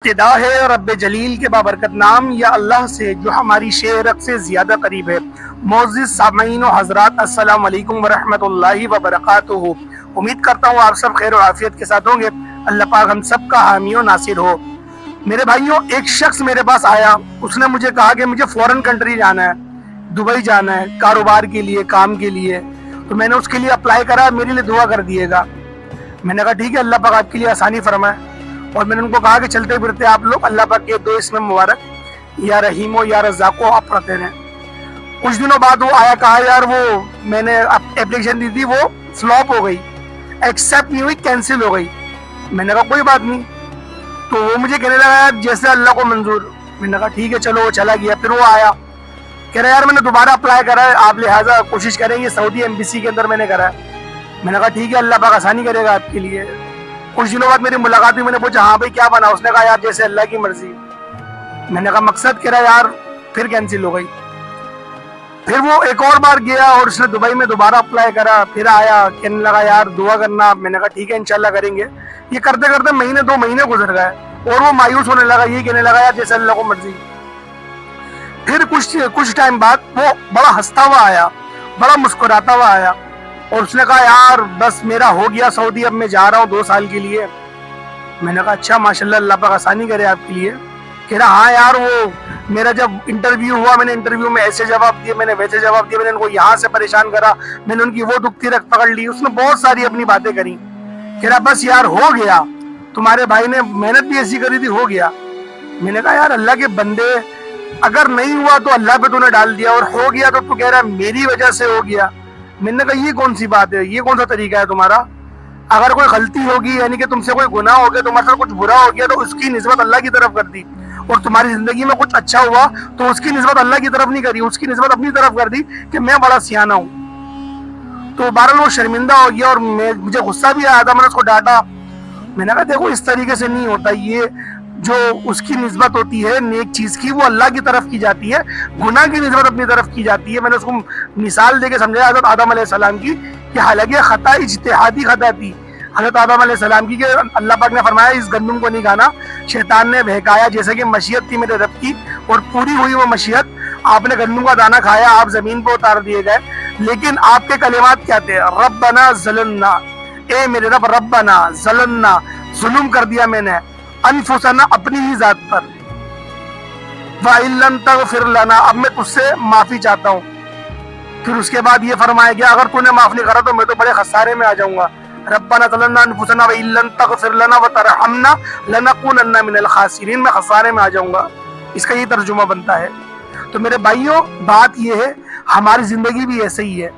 ابتدا ہے رب جلیل کے بابرکت نام یا اللہ سے جو ہماری شعرت سے زیادہ قریب ہے۔ معزز سامعین و حضرات، السلام علیکم ورحمۃ اللہ وبرکاتہ۔ امید کرتا ہوں آپ سب خیر و عافیت کے ساتھ ہوں گے۔ اللہ پاک ہم سب کا حامی و ناصر ہو۔ میرے بھائیوں، ایک شخص میرے پاس آیا، اس نے مجھے کہا کہ مجھے فورن کنٹری جانا ہے، دبئی جانا ہے کاروبار کے لیے، کام کے لیے۔ تو میں نے اس کے لیے اپلائی کرا، میرے لیے دعا کر دیے گا۔ میں نے کہا ٹھیک ہے، اللہ پاک آپ کے لیے آسانی فرمائے۔ اور میں نے ان کو کہا کہ چلتے پھرتے آپ لوگ اللہ پاک کے دو اسم مبارک یا رحیم و یا رزاق کو آپ پڑھتے رہیں۔ کچھ دنوں بعد وہ آیا، کہا یار وہ میں نے اپلیکیشن دی تھی، وہ فلاپ ہو گئی، ایکسیپٹ نہیں ہوئی، کینسل ہو گئی۔ میں نے کہا کوئی بات نہیں۔ تو وہ مجھے کہنے لگا یار جیسے اللہ کو منظور۔ میں نے کہا ٹھیک ہے چلو، وہ چلا گیا۔ پھر وہ آیا، کہہ رہا یار میں نے دوبارہ اپلائی کرا ہے، آپ لہٰذا کوشش کریں گے، سعودی ایمبیسی کے اندر میں نے کرا ہے۔ میں نے کہا ٹھیک ہے، اللہ پاک آسانی کرے گا آپ کے لیے۔ کچھ دنوں بعد میری ملاقات ہوئی، میں نے پوچھا ہاں بھائی کیا بنا؟ اس نے کہا یار جیسے اللہ کی مرضی۔ میں نے کہا مقصد، کہہ رہا یار پھر کینسل ہو گئی۔ پھر وہ ایک اور بار گیا اور اس نے دبئی میں دوبارہ اپلائی کرا، پھر آیا کہنے لگا یار دعا کرنا۔ میں نے کہا ٹھیک ہے انشاءاللہ کریں گے۔ یہ کرتے کرتے مہینے 2 مہینے گزر گئے اور وہ مایوس ہونے لگا، یہ کہنے لگا یار جیسے اللہ کو مرضی۔ پھر کچھ ٹائم بعد وہ بڑا ہنستا ہوا آیا، بڑا مسکراتا ہوا آیا، اور اس نے کہا یار بس میرا ہو گیا سعودی، اب میں جا رہا ہوں 2 سال کے لیے۔ میں نے کہا اچھا ماشاءاللہ، اللہ پاک آسانی کرے آپ کے لیے۔ کہہ رہا ہاں یار وہ میرا جب انٹرویو ہوا، میں نے انٹرویو میں ایسے جواب دیے، میں نے ویسے جواب دیے، میں نے ان کو یہاں سے پریشان کرا، میں نے ان کی وہ دکھتی رکھ پکڑ لی۔ اس نے بہت ساری اپنی باتیں کری۔ کہہ رہا بس یار ہو گیا، تمہارے بھائی نے محنت بھی ایسی کری تھی، ہو گیا۔ میں نے کہا یار اللہ کے بندے، اگر نہیں ہوا تو اللہ پہ تو نے ڈال دیا، اور ہو گیا تو کہہ رہا میری وجہ سے ہو گیا۔ میں نے کہا یہ کون سی بات ہے، یہ کون سا طریقہ ہے تمہارا؟ اگر کوئی غلطی ہوگی، یعنی کہ تم سے کوئی گناہ ہو گیا، تمہارے ساتھ کچھ برا ہو گیا، تو اس کی نسبت اللہ کی طرف کر دی، اور تمہاری زندگی میں کچھ اچھا ہوا تو اس کی نسبت اللہ کی طرف نہیں کری، اس کی نسبت اپنی طرف کر دی کہ میں بڑا سیانہ ہوں۔ تو بہرحال وہ شرمندہ ہو گیا اور مجھے غصہ بھی آیا تھا، میں نے اس کو ڈانٹا۔ میں نے کہا دیکھو اس طریقے سے نہیں ہوتا، یہ جو اس کی نسبت ہوتی ہے نیک چیز کی، وہ اللہ کی طرف کی جاتی ہے، گناہ کی نسبت اپنی طرف کی جاتی ہے۔ میں نے اس کو مثال دے کے سمجھایا حضرت آدم علیہ السلام کی، کہ حالانکہ خطا اجتہادی خطا تھی حضرت آدم علیہ السلام کی، کہ اللہ پاک نے فرمایا اس گندم کو نہیں کھانا، شیطان نے بہکایا، جیسے کہ مشیت تھی میرے رب کی اور پوری ہوئی وہ مشیت، آپ نے گندم کا دانہ کھایا، آپ زمین پہ اتار دیے گئے۔ لیکن آپ کے کلمات کیا تھے؟ ربنا ظلمنا، اے میرے رب، ربنا ظلمنا، ظلم کر دیا میں نے، انفسنا، اپنی ہی ذات پر، وَإِن لَّن تَغْفِرْ لَنَا، اب میں تجھ سے معافی چاہتا ہوں۔ پھر اس کے بعد یہ فرمایا گیا اگر تو نے معاف نہیں کرا تو میں تو بڑے خسارے میں آ جاؤں گا۔ ربنا ظلمنا انفسنا وَإِن لَّن تَغْفِرْ لَنَا وَتَرْحَمْنَا لَنَكُونَنَّ مِنَ الْخَاسِرِينَ، میں خسارے میں آ جاؤں گا۔ اس کا یہ ترجمہ بنتا ہے۔ تو میرے بھائیوں، بات یہ ہے، ہماری زندگی بھی ایسے ہی ہے۔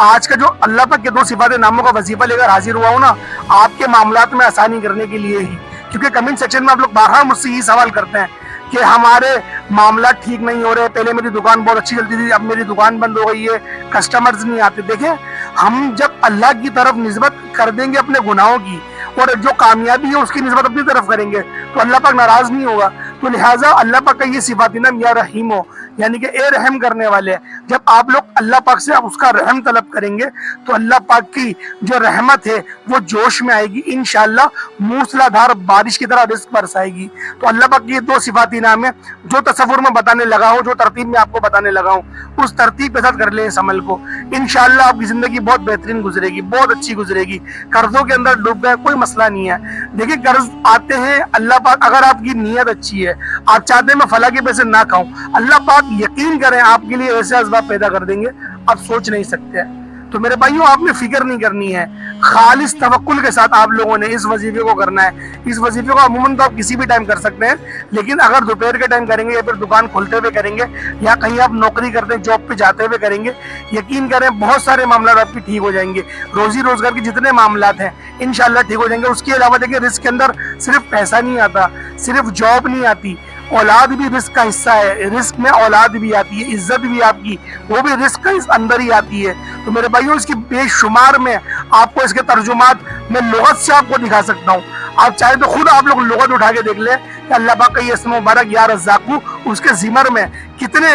آج کا جو اللہ پاک کے 2 صفات ناموں کا وظیفہ لے کر حاضر ہوا ہوں نا، آپ کے معاملات میں آسانی کرنے کے لیے ہی، کیونکہ کمنٹ سیکشن میں آپ لوگ بارہا مجھ سے یہ سوال کرتے ہیں کہ ہمارے معاملات ٹھیک نہیں ہو رہے، پہلے میری دکان بہت اچھی چلتی تھی، اب میری دکان بند ہو گئی ہے، کسٹمرز نہیں آتے۔ دیکھیں، ہم جب اللہ کی طرف نسبت کر دیں گے اپنے گناہوں کی، اور جو کامیابی ہے اس کی نسبت اپنی طرف کریں گے، تو اللہ پاک ناراض نہیں ہوگا۔ تو لہٰذا اللہ پاک کا یہ صفات نام یا رحیم ہو، یعنی کہ اے رحم کرنے والے، جب آپ لوگ اللہ پاک سے اس کا رحم طلب کریں گے تو اللہ پاک کی جو رحمت ہے وہ جوش میں آئے گی، انشاءاللہ موسلا دھار بارش کی طرح رزق برسائے گی۔ تو اللہ پاک کی یہ 2 صفات نام ہے، جو تصور میں بتانے لگا ہوں، جو ترتیب میں آپ کو بتانے لگا ہوں، اس ترتیب کے ساتھ کر لیں اس عمل کو، انشاءاللہ آپ کی زندگی بہت بہترین گزرے گی، بہت اچھی گزرے گی۔ قرضوں کے اندر ڈوب گئے کوئی مسئلہ نہیں ہے۔ دیکھیں قرض آتے ہیں، اللہ پاک اگر آپ کی نیت اچھی ہے، آپ چاہتے ہیں میں فلاں کے پیسے نہ کھاؤں، اللہ پاک یقین کریں آپ کے لیے ایسے اسباب پیدا کر دیں گے آپ سوچ نہیں سکتے۔ تو میرے بھائیوں، آپ نے فکر نہیں کرنی ہے، خالص توکل کے ساتھ آپ لوگوں نے اس وظیفے کو کرنا ہے۔ اس وظیفے کو عموماً تو آپ کسی بھی ٹائم کر سکتے ہیں، لیکن اگر دوپہر کے ٹائم کریں گے یا پھر دکان کھولتے ہوئے کریں گے یا کہیں آپ نوکری کرتے ہیں جاب پہ جاتے ہوئے کریں گے، یقین کریں بہت سارے معاملات آپ کے ٹھیک ہو جائیں گے۔ روزی روزگار کے جتنے معاملات ہیں انشاءاللہ ٹھیک ہو جائیں گے۔ اس کے علاوہ دیکھیں، رزق کے اندر صرف پیسہ نہیں آتا، صرف جاب نہیں آتی، اولاد بھی رزق کا حصہ ہے۔ رزق میں اولاد بھی آتی ہے، عزت بھی آپ کی وہ بھی رزق کا اندر ہی آتی ہے۔ تو میرے بھائیوں، اس کی بے شمار میں آپ کو اس کے ترجمات میں لغت سے آپ کو دکھا سکتا ہوں۔ آپ چاہے تو خود آپ لوگ لغت اٹھا کے دیکھ لیں کہ اللہ پاک کا یہ اسم مبارک یا رزاق، اس کے ذمر میں کتنے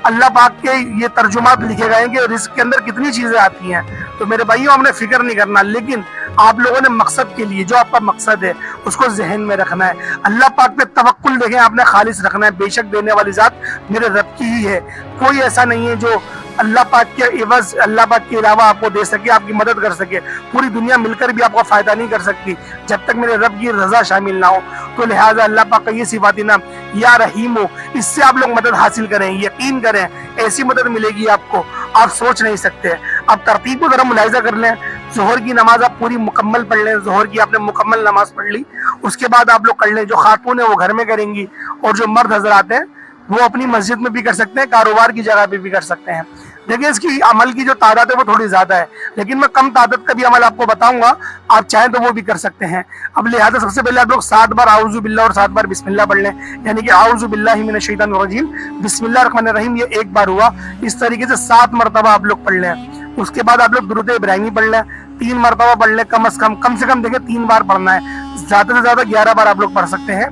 اللہ پاک کے یہ ترجمات لکھے گئے ہیں کہ رزق کے اندر کتنی چیزیں آتی ہیں۔ تو میرے بھائیوں، ہم نے فکر نہیں کرنا، لیکن آپ لوگوں نے مقصد کے لیے، جو آپ کا مقصد ہے اس کو ذہن میں رکھنا ہے. اللہ پاک پہ توکل دیکھیں آپ نے خالص رکھنا ہے. بے شک دینے والی ذات میرے رب کی ہی ہے. کوئی ایسا نہیں ہے جو اللہ پاک کے عوض اللہ پاک کے علاوہ آپ کو دے سکے, آپ کی مدد کر سکے. پوری دنیا مل کر بھی آپ کا فائدہ نہیں کر سکتی جب تک میرے رب کی رضا شامل نہ ہو. تو لہٰذا اللہ پاک کا یہ صفاتی نام یا رحیم ہو, اس سے آپ لوگ مدد حاصل کریں. یقین کریں ایسی مدد ملے گی آپ کو آپ سوچ نہیں سکتے. اب ترتیب کو ذرا ملاحظہ کر لیں. ظہر کی نماز آپ پوری مکمل پڑھ لیں. ظہر کی آپ نے مکمل نماز پڑھ لی, اس کے بعد آپ لوگ کر لیں. جو خاتون ہیں وہ گھر میں کریں گی, اور جو مرد حضرات ہیں وہ اپنی مسجد میں بھی کر سکتے ہیں, کاروبار کی جگہ پہ بھی کر سکتے ہیں. دیکھیں اس کی عمل کی جو تعداد ہے وہ تھوڑی زیادہ ہے, لیکن میں کم تعداد کا بھی عمل آپ کو بتاؤں گا, آپ چاہیں تو وہ بھی کر سکتے ہیں. اب لہٰذا سب سے پہلے آپ لوگ 7 بار اعوذ باللہ اور 7 بار بسم اللہ پڑھ لیں. یعنی کہ اعوذ باللہ من الشیطان الرجیم, بسم اللہ الرحمن الرحیم, یہ ایک بار ہوا. اس طریقے سے 7 مرتبہ آپ لوگ پڑھ لیں. اس کے بعد آپ لوگ درود ابراہیمی پڑھ لیں, 3 مرتبہ پڑھ لیں. کم سے کم دیکھیں 3 بار پڑھنا ہے. زیادہ سے زیادہ 11 بار آپ لوگ پڑھ سکتے ہیں.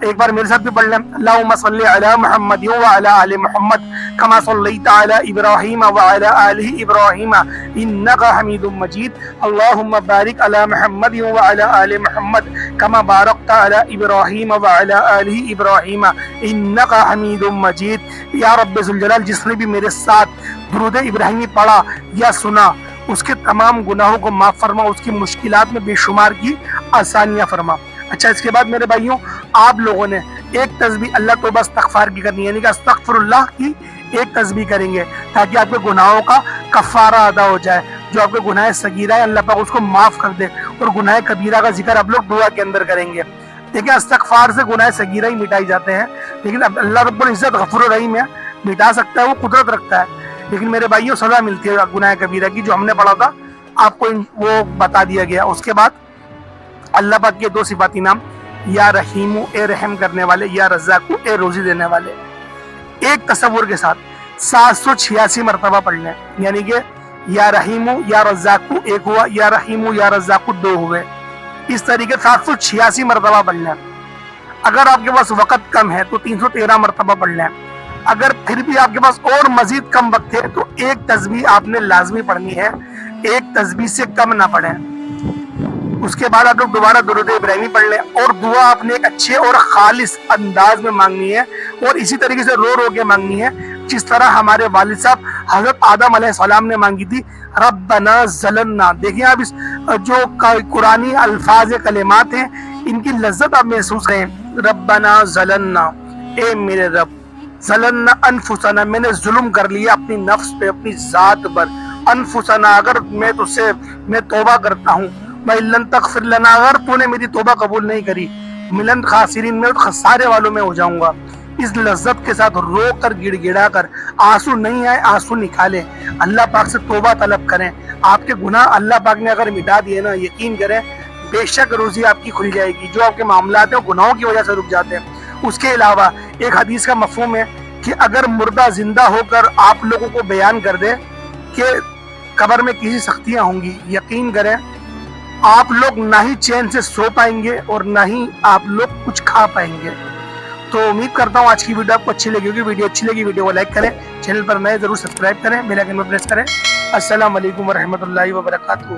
ایک بار میرے ساتھ بھی پڑھ لیں. اللہم صلی علی محمد وعلی آل محمد کما صلیت علی ابراہیم وعلی آل ابراہیم انک حمید مجید. اللہم بارک علی محمد وعلی آل محمد کما بارکت علی ابراہیم وعلی آل ابراہیم انک حمید مجید. یا رب ذوالجلال, جس نے بھی میرے ساتھ درود ابراہیمی پڑھا یا سنا, اس کے تمام گناہوں کو معاف فرما, اس کی مشکلات میں بے شمار کی آسانیاں فرما. اچھا, اس کے بعد میرے بھائیوں آپ لوگوں نے ایک تسبیح اللہ توبہ استغفار کی کرنی ہے, یعنی کہ استغفر اللہ کی ایک تسبیح کریں گے تاکہ آپ کے گناہوں کا کفارہ ادا ہو جائے. جو آپ کے گناہ صغیرہ ہے اللہ پاک اس کو معاف کر دے, اور گناہ کبیرہ کا ذکر آپ لوگ دعا کے اندر کریں گے. دیکھیں استغفار سے گناہ صغیرہ ہی مٹائی جاتے ہیں, لیکن اب اللہ رب العزت غفور الرحیم ہے, مٹا سکتا ہے, وہ قدرت رکھتا ہے. لیکن میرے بھائیوں سزا ملتی ہے گناہ کبیرہ کی, جو ہم نے پڑھا تھا آپ کو وہ بتا دیا گیا. اس کے بعد اللہ پاک کے 2 صفاتی نام, یا رحیم اے رحم کرنے والے, یا رزاق اے روزی دینے والے, ایک تصور کے ساتھ 786 مرتبہ پڑھ لیں. یعنی کہ یا رحیم یا رزاق ایک ہوا, یا رحیم یا رزاق 2 ہوئے. اس طریقے 786 مرتبہ پڑھ لیں. اگر آپ کے پاس وقت کم ہے تو 313 مرتبہ پڑھ لیں. اگر پھر بھی آپ کے پاس اور مزید کم وقت ہے تو ایک تسبیح آپ نے لازمی پڑھنی ہے, ایک تسبیح سے کم نہ پڑھیں. اس کے بعد آپ لوگ دوبارہ درود ابراہیمی پڑھ لیں, اور دعا آپ نے ایک اچھے اور خالص انداز میں مانگنی ہے, اور اسی طریقے سے رو رو کے مانگنی ہے جس طرح ہمارے والد صاحب حضرت آدم علیہ السلام نے مانگی تھی, ربنا ظلمنا. دیکھیں آپ اس جو قرآنی الفاظ کلمات ہیں ان کی لذت آپ محسوس کریں. ربنا ظلمنا, اے میرے رب, ظلمنا انفسنا, میں نے ظلم کر لیا اپنی نفس پہ, اپنی ذات پر. انفسنا, اگر میں تجھ سے میں توبہ کرتا ہوں, وَإِن تَغْفِرْ لَنَا, اگر تو نے میری توبہ قبول نہیں کری, ملن خاسرین, میں خسارے والوں میں ہو جاؤں گا. اس لذت کے ساتھ رو کر گڑ گڑا کر, آنسو نہیں آئے آنسو نکالیں, اللہ پاک سے توبہ طلب کریں. آپ کے گناہ اللہ پاک نے اگر مٹا دیے نا, یقین کریں بے شک روزی آپ کی کھل جائے گی. جو آپ کے معاملات ہیں وہ گناہوں کی وجہ سے رک جاتے ہیں. اس کے علاوہ ایک حدیث کا مفہوم ہے کہ اگر مردہ زندہ ہو کر آپ لوگوں کو بیان کر دے کہ قبر میں کسی سختیاں ہوں گی, یقین کریں آپ لوگ نہ ہی چین سے سو پائیں گے اور نہ ہی آپ لوگ کچھ کھا پائیں گے. تو امید کرتا ہوں آج کی ویڈیو آپ کو اچھی لگی ہوگی. ویڈیو اچھی لگی ویڈیو کو لائک کریں, چینل پر نئے ضرور سبسکرائب کریں, بیل آئیکن پر پریس کریں. السلام علیکم ورحمۃ اللہ وبرکاتہ.